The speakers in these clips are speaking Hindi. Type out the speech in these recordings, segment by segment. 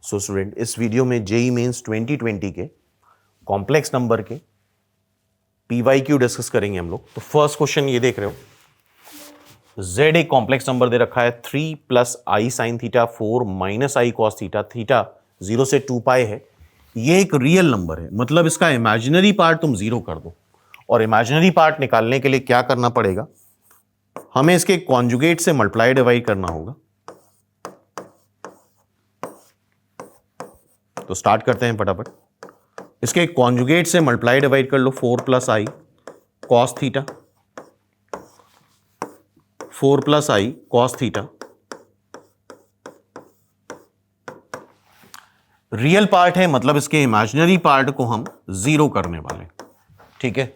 सो स्टूडेंट, इस वीडियो में जेई मेंस 2020 के कॉम्प्लेक्स नंबर के PYQ डिस्कस करेंगे हम लोग। तो फर्स्ट क्वेश्चन ये देख रहे हो, z एक कॉम्प्लेक्स नंबर दे रखा है 3 plus I sine theta 4 minus I cos theta, theta 0 से 2 पाई है। ये एक रियल नंबर है, मतलब इसका इमेजिनरी पार्ट तुम जीरो कर दो। और इमेजिनरी पार्ट निकालने के लिए क्या करना पड़ेगा, हमें इसके कॉन्जुगेट से मल्टीप्लाई डिवाइड करना होगा। तो स्टार्ट करते हैं फटाफट। इसके कॉन्जुगेट से मल्टीप्लाई डिवाइड कर लो, 4 plus I cos theta, 4 plus I cos theta. Real part है, मतलब इसके इमेजिनरी पार्ट को हम जीरो करने वाले, ठीक है।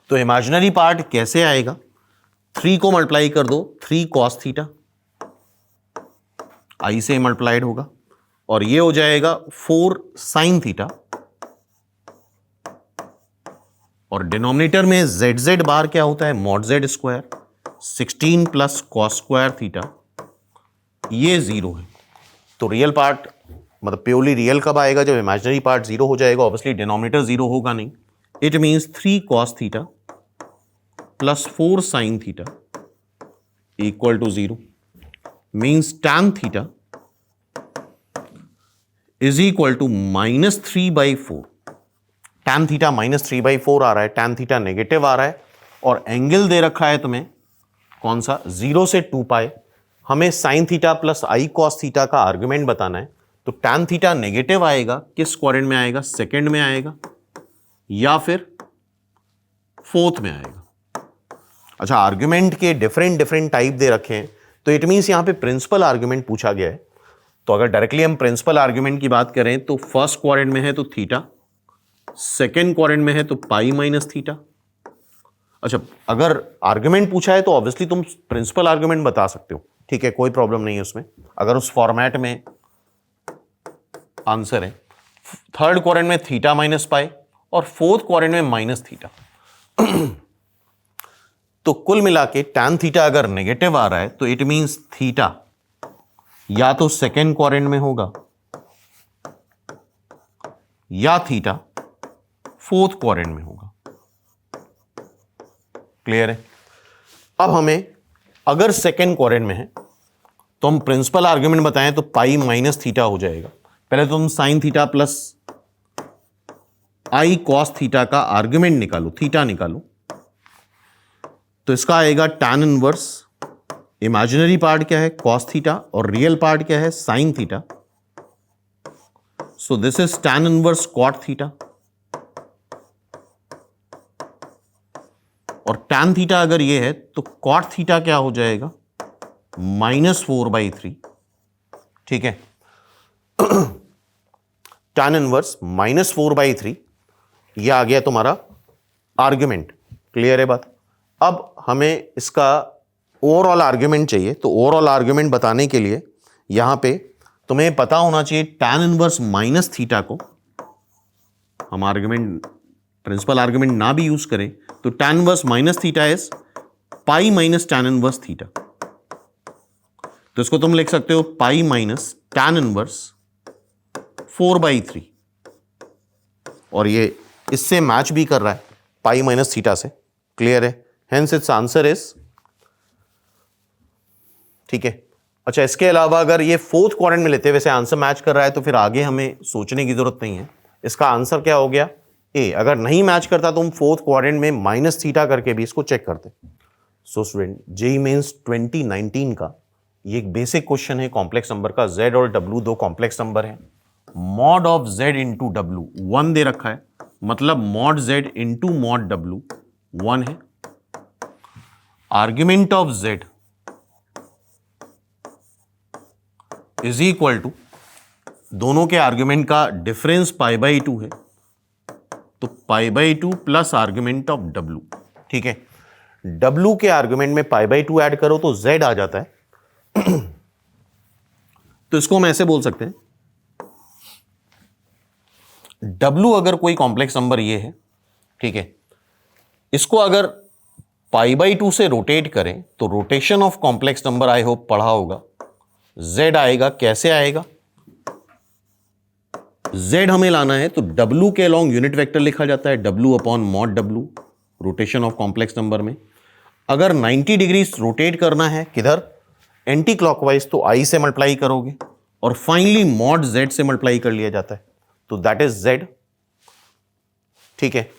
तो इमेजिनरी पार्ट कैसे आएगा, 3 को मल्टीप्लाई कर दो, 3 कॉस थीटा आई से मल्टीप्लाइड होगा, और ये हो जाएगा 4 साइन थीटा, और डिनोमिनेटर में जेड जेड बार क्या होता है, mod Z square, 16 plus cos square theta, ये जीरो है। तो रियल पार्ट मतलब प्योरली रियल कब आएगा, जब इमेजिनरी पार्ट जीरो हो जाएगा। ऑब्वियसली डिनोमिनेटर जीरो होगा नहीं। It means 3 cos theta plus 4 sine theta equal to zero, means tan theta is equal to -3/4। Tan theta -3/4 आ रहा है, टैन थीटा नेगेटिव आ रहा है, और एंगल दे रखा है तुम्हें कौन सा, 0 से 2 पाई। हमें sine theta plus I cos theta का आर्गुमेंट बताना है। तो टैन थीटा नेगेटिव आएगा, किस क्वाड्रेंट में आएगा, सेकंड में आएगा या फिर फोर्थ में आएगा। अच्छा, आर्गुमेंट के डिफरेंट टाइप दे रखे हैं, तो इट मींस यहां पे प्रिंसिपल आर्गुमेंट पूछा गया है। तो अगर डायरेक्टली हम प्रिंसिपल आर्गुमेंट की बात करें तो फर्स्ट क्वाड्रेंट में है तो थीटा, सेकेंड क्वाड्रेंट में है तो पाई माइनस थीटा। अच्छा, अगर आर्गुमेंट पूछा है तो ऑब्वियसली तुम प्रिंसिपल आर्गुमेंट बता सकते हो, ठीक है, कोई प्रॉब्लम नहीं है उसमें, अगर उस फॉर्मेट में आंसर है। थर्ड क्वाड्रेंट में थीटा माइनस पाई, और फोर्थ क्वाड्रेंट में माइनस थीटा। तो कुल मिला के टैन थीटा अगर नेगेटिव आ रहा है तो इट मींस थीटा या तो सेकेंड क्वाड्रेंट में होगा या थीटा फोर्थ क्वाड्रेंट में होगा। क्लियर है। अब हमें अगर सेकेंड क्वाड्रेंट में है तो हम प्रिंसिपल आर्गुमेंट बताएं तो पाई माइनस थीटा हो जाएगा। पहले तो हम sine theta plus I cos theta का आर्गुमेंट निकालो, थीटा निकालो। तो इसका आएगा टैन इनवर्स, इमेजिनरी पार्ट क्या है कॉस थीटा, और रियल पार्ट क्या है sine theta. So this is tan inverse cot theta, और टैन थीटा अगर ये है तो कॉट थीटा क्या हो जाएगा, -4/3, ठीक है। टैन इनवर्स -4/3, ये आ गया तुम्हारा आर्गुमेंट। क्लियर है बात। अब हमें इसका ओवरऑल आर्गुमेंट चाहिए, तो ओवरऑल आर्गुमेंट बताने के लिए यहां पे तुम्हें पता होना चाहिए टैन इनवर्स माइनस थीटा को हम आर्गुमेंट प्रिंसिपल आर्गुमेंट ना भी यूज करें तो tan inverse minus theta is pi minus tan inverse theta. तो इसको तुम लिख सकते हो पाई माइनस टैन इनवर्स 4/3, और ये इससे मैच भी कर रहा है पाई माइनस थीटा से। क्लियर है। हेंस इट्स आंसर इज, ठीक है। अच्छा, इसके अलावा अगर ये फोर्थ क्वाड्रेंट में लेते हैं, वैसे आंसर मैच कर रहा है तो फिर आगे हमें सोचने की जरूरत नहीं है। इसका आंसर क्या हो गया, ए। अगर नहीं मैच करता तो हम फोर्थ क्वाड्रेंट में माइनस थीटा करके भी इसको चेक करते। सो स्टूडेंट, जेईई मेंस 2019 का ये एक बेसिक क्वेश्चन है कॉम्प्लेक्स नंबर का। z और w दो कॉम्प्लेक्स नंबर है। Mod of z into W 1 दे रखा है, मतलब mod z into mod w 1 है। Argument of z is equal to, दोनों के आर्ग्यूमेंट का डिफरेंस π/2 है, तो π/2 प्लस आर्ग्यूमेंट ऑफ w, ठीक है। w के आर्ग्यूमेंट में π/2 ऐड करो तो z आ जाता है। तो इसको हम ऐसे बोल सकते हैं, w अगर कोई कॉम्प्लेक्स नंबर ये है, ठीक है, इसको अगर π/2 से रोटेट करें तो rotation of complex number I hope पढ़ा होगा, z आएगा, कैसे आएगा? z हमें लाना है तो w के अलॉन्ग यूनिट वेक्टर लिखा जाता है w upon mod w, rotation of complex number में। अगर 90 डिग्री रोटेट करना है किधर, एंटी क्लॉकवाइज, तो i से मल्टीप्लाई करोगे और फाइनली मॉड z से मल्टीप्लाई कर लिया जाता है, तो दैट इज z। ठीक है।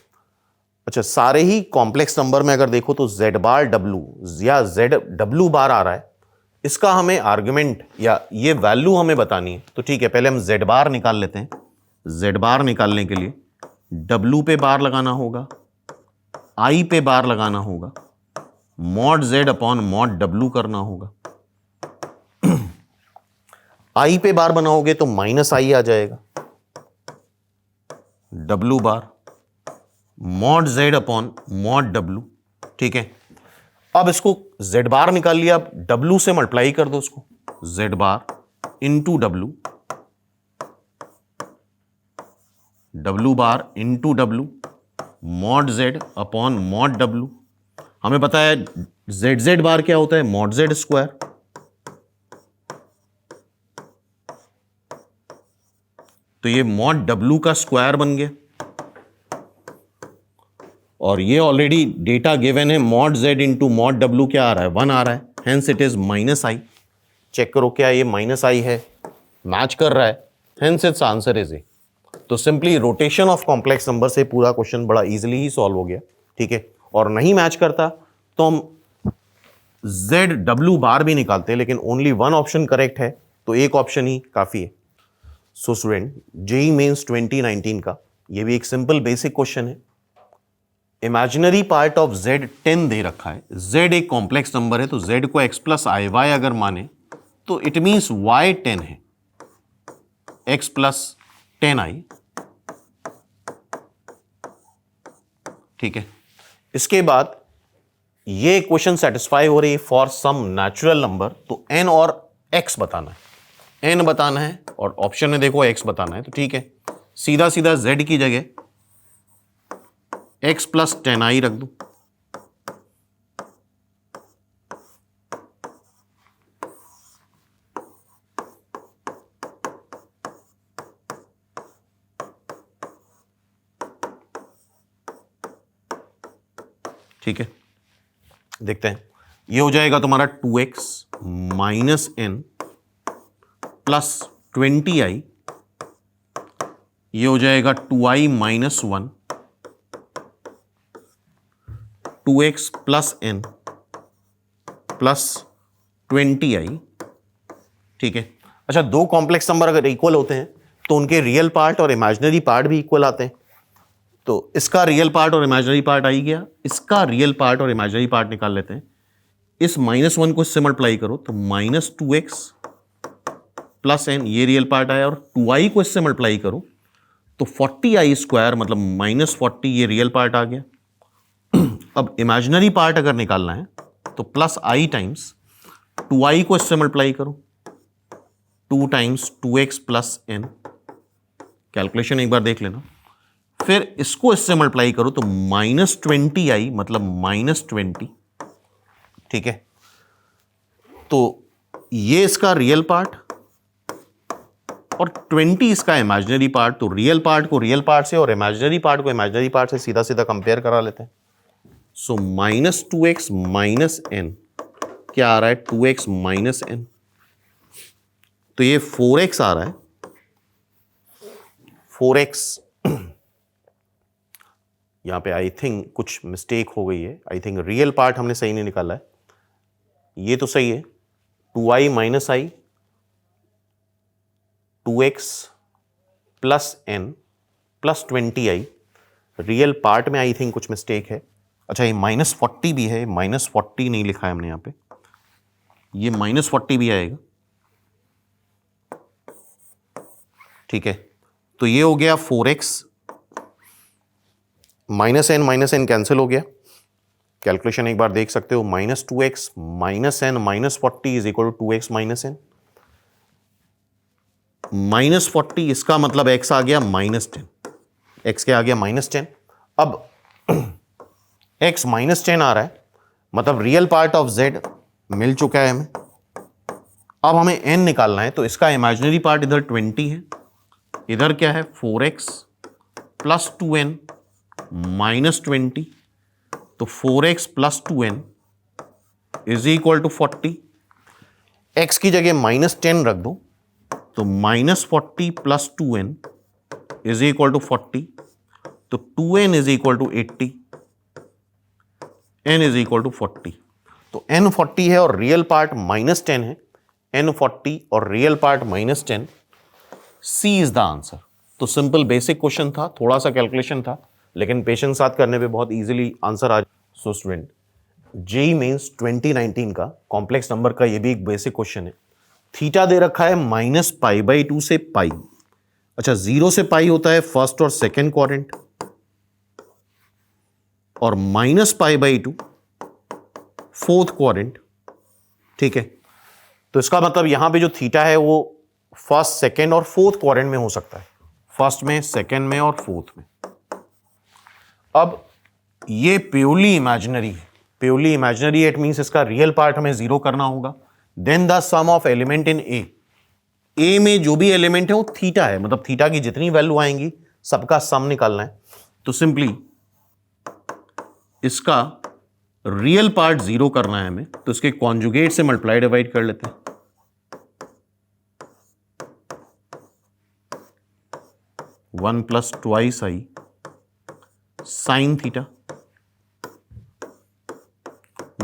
अच्छा, सारे ही कॉम्प्लेक्स नंबर में अगर देखो तो z बार w या z w बार आ रहा है, इसका हमें आर्गुमेंट या ये वैल्यू हमें बतानी है। तो ठीक है, पहले हम z बार निकाल लेते हैं। z बार निकालने के लिए w पे बार लगाना होगा, i पे बार लगाना होगा, mod z upon mod w करना होगा। i पे बार बनाओगे तो माइनस i आ जाएगा, w बार mod z upon mod w। ठीक है, अब इसको z बार निकाल लिया, अब w से मल्टीप्लाई कर दो उसको, z बार इंटू w, w बार into w, mod z upon mod w। हमें पता है z बार क्या होता है, मॉड z स्क्वायर। तो ये मॉड w का स्क्वायर बन गया और ये ऑलरेडी डेटा गिवन है, mod z into mod w क्या आ रहा है, 1 आ रहा है, hence it is minus i. Check करो क्या ये माइनस आई है, मैच कर रहा है, hence its answer is A. तो simply rotation of complex number से पूरा क्वेश्चन बड़ा इजीली ही सॉल्व हो गया। ठीक है, और नहीं मैच करता तो हम z w बार भी निकालते हैं, लेकिन ओनली वन ऑप्शन करेक्ट है तो एक ऑप्शन ही काफी है। सो स्टूडेंट, जेईई मेंस 2019 का ये भी एक सिंपल बेसिक क्वेश्चन है। इमेजिनरी पार्ट ऑफ z 10 दे रखा है, z एक कॉम्प्लेक्स नंबर है तो z को x प्लस आई वाई अगर माने तो इट मीन्स y 10 है, x प्लस 10i। ठीक है, इसके बाद ये क्वेश्चन सेटिस्फाई हो रही है फॉर सम नेचुरल नंबर, तो n और x बताना है, n बताना है और ऑप्शन में देखो x बताना है। तो ठीक है, सीधा सीधा z की जगह x प्लस 10i रख दो। ठीक है, देखते हैं, ये हो जाएगा तुम्हारा 2x minus n plus 20i, ये हो जाएगा 2i minus 1, 2x plus n plus 20i। ठीक है, अच्छा, दो कॉम्प्लेक्स नंबर अगर इक्वल होते हैं तो उनके रियल पार्ट और इमेजिनरी पार्ट भी इक्वल आते हैं। तो इसका रियल पार्ट और इमेजिनरी पार्ट आ ही गया, इसका रियल पार्ट और इमेजिनरी पार्ट निकाल लेते हैं। इस -1 को इससे मल्टीप्लाई करो तो माइनस 2x प्लस n, ये रियल पार्ट आया, और 2i को इससे मल्टीप्लाई करो तो 40i स्क्वायर मतलब -40, ये रियल पार्ट आ गया। अब इमेजिनरी पार्ट अगर निकालना है तो प्लस i टाइम्स 2i को इससे मल्टीप्लाई करो, 2 times 2x plus n, calculation एक बार देख लेना, फिर इसको इससे मल्टीप्लाई करो तो -20i मतलब -20। ठीक है, तो ये इसका रियल पार्ट और 20 इसका इमेजिनरी पार्ट। तो रियल पार्ट को रियल पार्ट से और इमेजिनरी पार्ट को इमेजिनरी पार्ट से सीधा सीधा कंपेयर करा लेते हैं। सो -2x माइनस n क्या आ रहा है, 2x माइनस n, तो ये 4x आ रहा है, 4x। यहां पे आई थिंक कुछ मिस्टेक हो गई है, आई थिंक रियल पार्ट हमने सही नहीं निकाला है, ये तो सही है, 2i minus i, 2x plus n plus 20i, real part में आई थिंक कुछ मिस्टेक है। अच्छा, ये -40 भी है, -40 नहीं लिखा है हमने यहाँ पे, ये -40 भी आएगा। ठीक है, तो ये हो गया 4x, -n कैंसिल हो गया, कैलकुलेशन एक बार देख सकते हो, -2x minus n minus 40 is equal to 2x minus n, -40 इसका मतलब x आ गया -10, x क्या आ गया -10। अब x -10 आ रहा है मतलब रियल पार्ट ऑफ z मिल चुका है हमें। अब हमें n निकालना है, तो इसका इमेजिनरी पार्ट इधर 20 है, इधर क्या है 4x प्लस 2n माइनस 20, तो 4x plus 2n is equal to 40। x की जगह -10 रख दो, तो -40 plus 2n is equal to 40, तो 2n is equal to 80, n is equal to 40। तो n 40 है और रियल पार्ट -10 है, n 40 और real part -10, C is the answer. तो सिंपल बेसिक क्वेश्चन था, थोड़ा सा कैलकुलेशन था, लेकिन पेशेंस साथ करने पे बहुत इजीली आंसर आ। सो स्टूडेंट, जेई मेंस 2019 का कॉम्प्लेक्स नंबर का ये भी एक बेसिक क्वेश्चन है। थीटा दे रखा है -π/2 से पाई। अच्छा, 0 से पाई होता है फर्स्ट और सेकेंड क्वाड्रेंट, और -π/2 फोर्थ क्वाड्रेंट। ठीक है, तो इसका मतलब यहां पे जो थीटा है वो फर्स्ट, सेकेंड और फोर्थ क्वाड्रेंट में हो सकता है, फर्स्ट में, सेकेंड में और फोर्थ में। अब ये प्योरली इमेजिनरी है, प्योरली इमेजिनरी इट मींस इसका रियल पार्ट हमें जीरो करना होगा। Then the sum of element in A में जो भी एलिमेंट है वो थीटा है, मतलब थीटा की जितनी वैल्यू आएंगी सबका सम निकालना है। तो सिंपली इसका रियल पार्ट जीरो करना है हमें, तो इसके कॉन्जुगेट से मल्टीप्लाई डिवाइड कर लेते हैं। 1 plus twice I sine theta,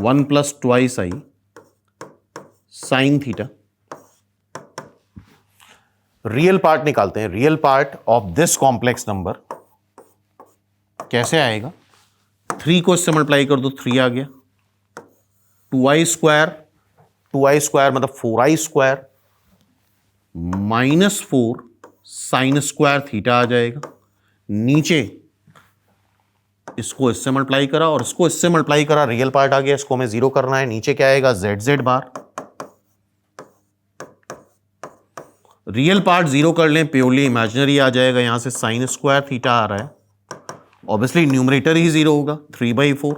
1 plus twice I sine theta. Real part निकालते हैं, real part of this complex number कैसे आएगा? 3 को इससे मल्टीप्लाई कर दो, 3 आ गया, 2i स्क्वायर मतलब 4i square -4 sine square theta आ जाएगा। नीचे इसको इससे मल्टीप्लाई करा और इसको इससे मल्टीप्लाई करा, रियल पार्ट आ गया, इसको हमें जीरो करना है। नीचे क्या आएगा? z बार। रियल पार्ट जीरो कर लें, प्योरली इमेजिनरी आ जाएगा, यहां से साइन स्क्वायर थीटा आ रहा है, ऑब्वियसली न्यूमरेटर ही जीरो होगा, 3/4।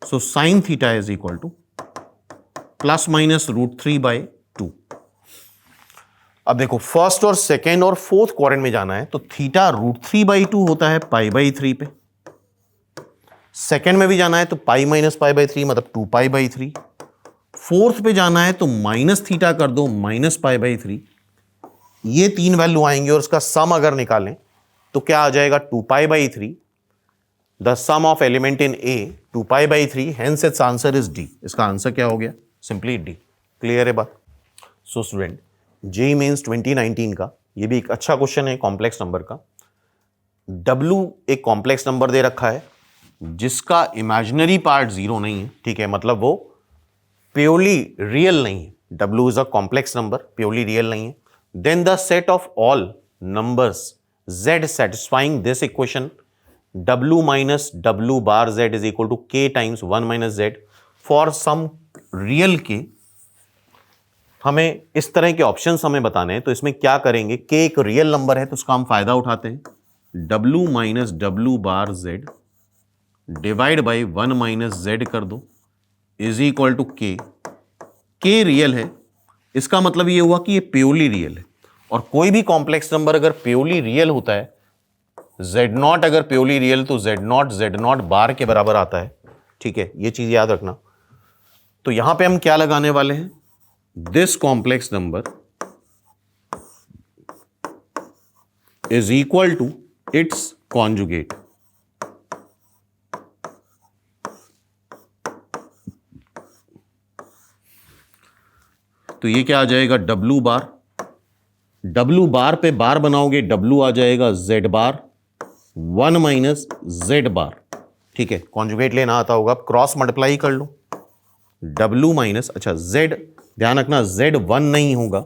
So sine theta is equal to ±√3/2। अब देखो, फर्स्ट और सेकेंड और फोर्थ क्वाड्रेंट में जाना है, तो थीटा √3/2 होता है π/3 पे। सेकेंड में भी जाना है तो π - π/3 मतलब 2π/3। फोर्थ पे जाना है तो माइनस थीटा कर दो, -π/3। ये 3 वैल्यू आएंगे और इसका सम अगर निकालें तो क्या आ जाएगा? 2π/3। The sum of element in A 2π/3, hence its answer is D. इसका आंसर क्या हो गया? Simply D. क्लियर है बात? सो स्टूडेंट, जेईई मेंस 2019 का ये भी एक अच्छा क्वेश्चन है कॉम्प्लेक्स नंबर का। W एक कॉम्प्लेक्स नंबर दे रखा है जिसका इमेजिनरी पार्ट जीरो नहीं है, ठीक है, मतलब वो प्योरली रियल नहीं है। W is a complex number, purely real नहीं है। Then the set of all numbers Z satisfying this equation W minus W bar Z is equal to K times 1 minus Z for some real K। हमें इस तरह के ऑप्शंस हमें बताने हैं, तो इसमें क्या करेंगे? K एक रियल नंबर है तो उसका हम फायदा उठाते हैं। W minus W bar Z divide by 1 minus Z कर दो is equal to K। K real है, इसका मतलब ये हुआ कि ये प्योरली रियल है। और कोई भी कॉम्प्लेक्स नंबर अगर प्योरली रियल होता है, Z0 अगर प्योरली रियल, तो Z0 बार के बराबर आता है, ठीक है, ये चीज याद रखना। तो यहां पे हम क्या लगाने वाले हैं? This complex number is equal to its conjugate. तो ये क्या आ जाएगा? W बार। W बार पे बार बनाओगे, W आ जाएगा Z बार 1 माइनस Z बार, ठीक है। कॉन्जुगेट लेना आता होगा, अब क्रॉस मल्टीप्लाई कर लो। W माइनस, अच्छा Z, ध्यान रखना Z 1 नहीं होगा,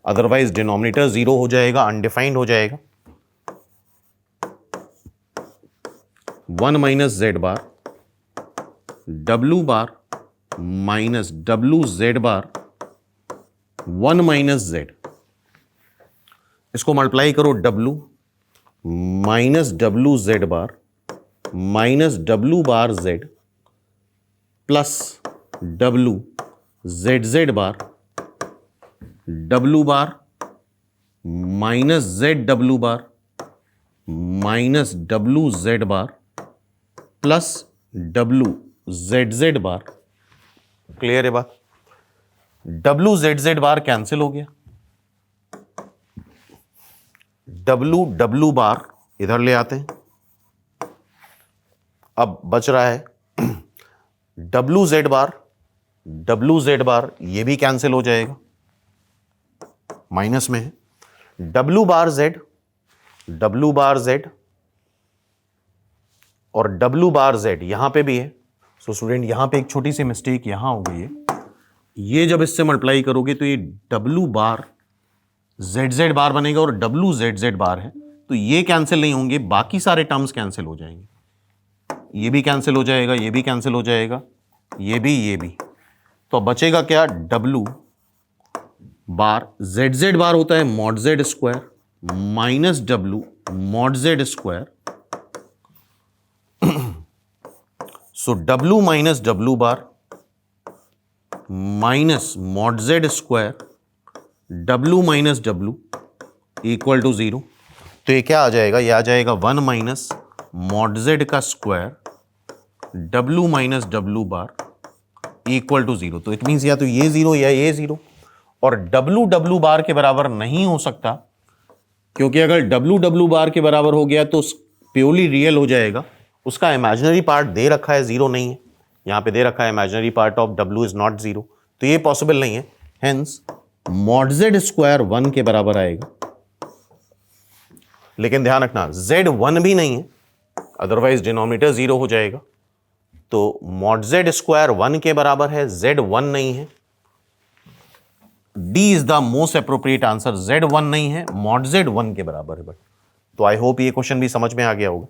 अदरवाइज डिनोमिनेटर 0 हो जाएगा, अनडिफाइंड हो जाएगा। 1 माइनस Z बार, W बार माइनस W Z बार 1 माइनस Z। इसको मल्टीप्लाई करो, W माइनस W Z बार minus W bar Z plus W Z बार W bar minus Z W bar minus W Z बार प्लस डब्लू जेड जेड बार। क्लियर है बात? डब्लू जेड जेड बार कैंसिल हो गया, डब्लू डब्लू बार इधर ले आते हैं, अब बच रहा है डब्लू जेड बार, ये भी कैंसिल हो जाएगा, माइनस में है डब्लू बार जेड और डब्लू बार जेड यहां पे भी है। सो स्टूडेंट यहां पे एक छोटी सी मिस्टेक यहां हो गई है, ये जब इससे मल्टीप्लाई करोगे तो ये डब्लू बार जेड जेड बार बनेगा और डब्लू जेड जेड बार है, तो ये कैंसिल नहीं होंगे, बाकी सारे टर्म्स कैंसिल हो जाएंगे, ये भी कैंसिल हो जाएगा, ये भी कैंसिल हो जाएगा, ये भी। तो बचेगा क्या? W bar Z Z bar होता है mod Z square minus W mod Z square. So W minus W bar minus mod Z square W minus W equal to 0। तो ये क्या आ जाएगा? ये आ जाएगा 1 माइनस मॉड जेड का square W minus W bar equal to 0। तो इट मीन्स या तो ये 0 या ये 0, और डब्लू डब्लू बार के बराबर नहीं हो सकता, क्योंकि अगर डब्लू डब्लू बार के बराबर हो गया तो प्योरली रियल हो जाएगा, उसका इमेजिनरी पार्ट दे रखा है, 0 नहीं है, यहां पे दे रखा है imaginary part of W is not 0, तो ये पॉसिबल नहीं है। हेंस मॉड जेड स्क्वायर 1 के बराबर आएगा, लेकिन ध्यान रखना z 1 भी नहीं है, अदरवाइज डिनोमिनेटर 0 हो जाएगा। तो मॉड जेड स्क्वायर 1 के बराबर है, z 1 नहीं है, D is the most appropriate answer, z 1 नहीं है, मॉड जेड 1 के बराबर है। बट तो आई होप ये क्वेश्चन भी समझ में आ गया होगा।